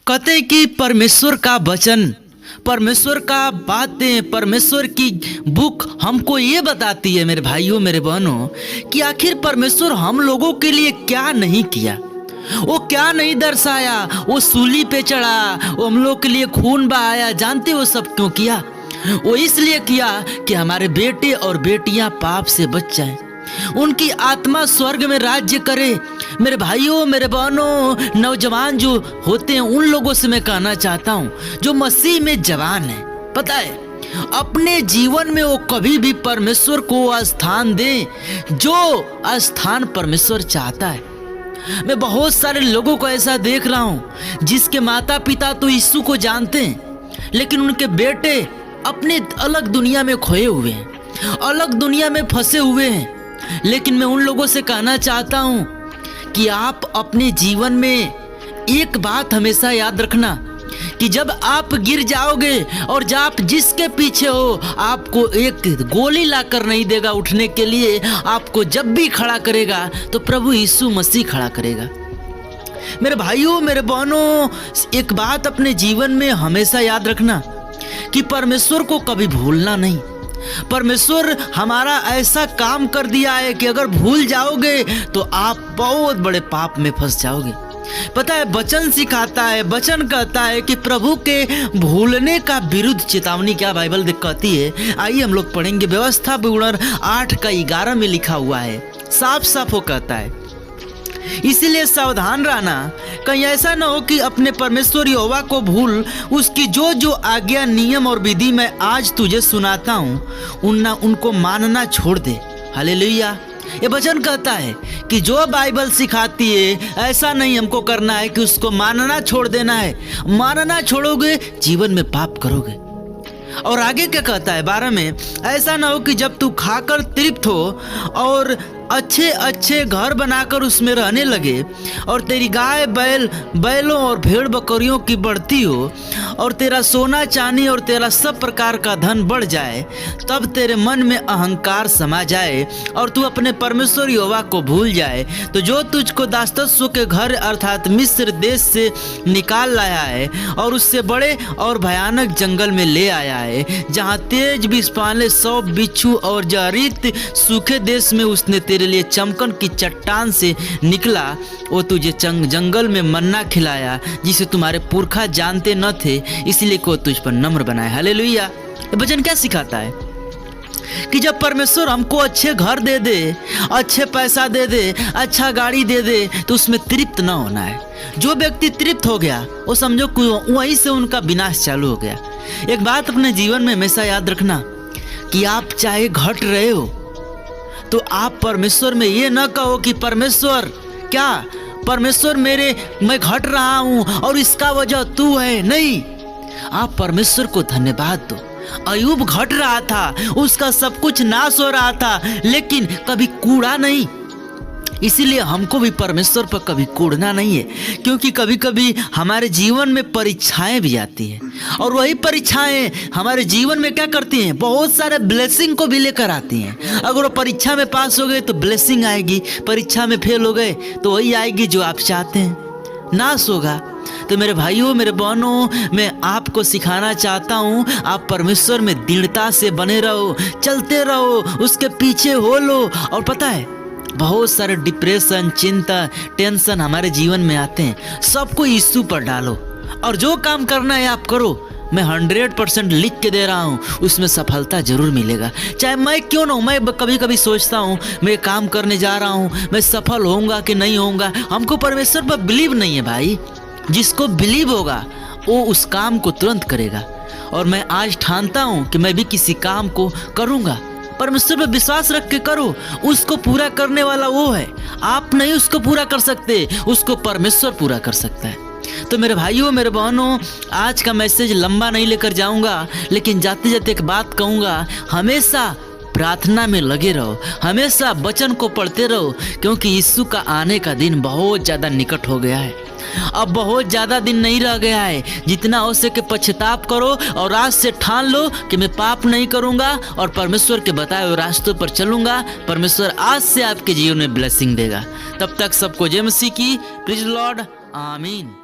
कहते हैं कि परमेश्वर का वचन, परमेश्वर का बातें, परमेश्वर की बुक हमको ये बताती है मेरे भाइयों मेरे बहनों कि आखिर परमेश्वर हम लोगों के लिए क्या नहीं किया, वो क्या नहीं दर्शाया। वो सूली पे चढ़ा, वो हम लोग के लिए खून बहाया। जानते हो सब क्यों किया? वो इसलिए किया कि हमारे बेटे और बेटियां पाप से बच जाएं, उनकी आत्मा स्वर्ग में राज्य करे। मेरे भाइयों मेरे बहनों, नौजवान जो होते हैं उन लोगों से मैं कहना चाहता हूँ जो मसीह में जवान है, पता है अपने जीवन में वो कभी भी परमेश्वर को स्थान दें जो स्थान परमेश्वर चाहता है। मैं बहुत सारे लोगों को ऐसा देख रहा हूँ जिसके माता पिता तो यीशु को जानते हैं, लेकिन उनके बेटे अपने अलग दुनिया में खोए हुए हैं, अलग दुनिया में फंसे हुए हैं। लेकिन मैं उन लोगों से कहना चाहता हूं कि आप अपने जीवन में एक बात हमेशा याद रखना कि जब आप गिर जाओगे और जब आप जिसके पीछे हो, आपको एक गोली लाकर नहीं देगा उठने के लिए। आपको जब भी खड़ा करेगा तो प्रभु यीशु मसीह खड़ा करेगा। मेरे भाइयों मेरे बहनों, एक बात अपने जीवन में हमेशा याद रखना कि परमेश्वर को कभी भूलना नहीं। परमेश्वर हमारा ऐसा काम कर दिया है कि अगर भूल जाओगे तो आप बहुत बड़े पाप में फंस जाओगे। पता है वचन सिखाता है, वचन कहता है कि प्रभु के भूलने का विरुद्ध चेतावनी क्या बाइबल कहती है। आइए हम लोग पढ़ेंगे। व्यवस्था विवरण 8:11 में लिखा हुआ है, साफ साफ वो कहता है, इसीलिए सावधान रहना, कहीं ऐसा न हो कि अपने परमेश्वर यहोवा को भूल उसकी जो जो आज्ञा नियम और विधि मैं आज तुझे सुनाता हूँ उनको मानना छोड़ दे। हालेलुया। ये वचन कहता है कि जो बाइबल सिखाती है ऐसा नहीं हमको करना है कि उसको मानना छोड़ देना है। मानना छोड़ोगे जीवन में पाप करोगे। और आगे क्या कहता है 12 में, ऐसा ना हो कि जब तू खाकर तृप्त हो और अच्छे अच्छे घर बनाकर उसमें रहने लगे और तेरी गाय बैलों और भेड़ बकरियों की बढ़ती हो और तेरा सोना चांदी और तेरा सब प्रकार का धन बढ़ जाए, तब तेरे मन में अहंकार समा जाए और तू अपने परमेश्वर यहोवा को भूल जाए। तो जो तुझको दासत्व के घर अर्थात मिस्र देश से निकाल लाया है और उससे बड़े और भयानक जंगल में ले आया है, जहाँ तेज विषपाले 100 बिच्छू और जहरीत सूखे देश में उसने तेरे लिए चमकन की चट्टान से निकला, वो तुझे जंगल में मन्ना खिलाया जिसे तुम्हारे पुरखा जानते न थे, इसलिए को तुझ पर नम्र बनाए। हालेलुया। ये वचन क्या सिखाता है कि जब परमेश्वर हमको अच्छे घर दे दे, अच्छे पैसा दे दे, अच्छा गाड़ी दे दे, तो उसमें तृप्त न होना है। जो व्यक्ति तृप्त हो गया वो समझो वहीं से उनका विनाश चालू हो गया। एक बात अपने जीवन में हमेशा याद रखना कि आप चाहे घट रहे हो तो आप परमेश्वर में ये न कहो कि परमेश्वर क्या, परमेश्वर मैं घट रहा हूं और इसका वजह तू है। नहीं, आप परमेश्वर को धन्यवाद दो। अय्यूब घट रहा था, उसका सब कुछ नाश हो रहा था, लेकिन कभी कूड़ा नहीं। इसीलिए हमको भी परमेश्वर पर कभी कूड़ना नहीं है, क्योंकि कभी कभी हमारे जीवन में परीक्षाएं भी आती हैं और वही परीक्षाएं हमारे जीवन में क्या करती हैं, बहुत सारे ब्लेसिंग को भी लेकर आती हैं। अगर वो परीक्षा में पास हो गए तो ब्लेसिंग आएगी, परीक्षा में फेल हो गए तो वही आएगी जो आप चाहते हैं, नाश होगा। तो मेरे भाइयों मेरे बहनों, मैं आपको सिखाना चाहता हूँ आप परमेश्वर में दृढ़ता से बने रहो, चलते रहो, उसके पीछे हो लो। और पता है बहुत सारे डिप्रेशन, चिंता, टेंशन हमारे जीवन में आते हैं, सबको यीशु पर डालो और जो काम करना है आप करो। मैं 100% लिख के दे रहा हूँ, उसमें सफलता जरूर मिलेगा। चाहे मैं क्यों ना हूँ, मैं कभी कभी सोचता हूँ मैं काम करने जा रहा हूँ, मैं सफल होऊंगा कि नहीं होऊंगा। हमको परमेश्वर पर बिलीव नहीं है भाई। जिसको बिलीव होगा वो उस काम को तुरंत करेगा। और मैं आज ठानता हूँ कि मैं भी किसी काम को करूँगा। परमेश्वर पर विश्वास रख के करो, उसको पूरा करने वाला वो है। आप नहीं उसको पूरा कर सकते, उसको परमेश्वर पूरा कर सकता है। तो मेरे भाइयों मेरे बहनों, आज का मैसेज लंबा नहीं लेकर जाऊंगा, लेकिन जाते जाते एक बात कहूँगा, हमेशा प्रार्थना में लगे रहो, हमेशा वचन को पढ़ते रहो, क्योंकि यीशु का आने का दिन बहुत ज़्यादा निकट हो गया है। अब बहुत ज़्यादा दिन नहीं रह गया है। जितना हो सके पश्चाताप करो और आज से ठान लो कि मैं पाप नहीं करूँगा और परमेश्वर के बताए हुए रास्तों पर चलूँगा। परमेश्वर आज से आपके जीवन में ब्लेसिंग देगा। तब तक सबको जय मसीह की। Praise the Lord. आमीन।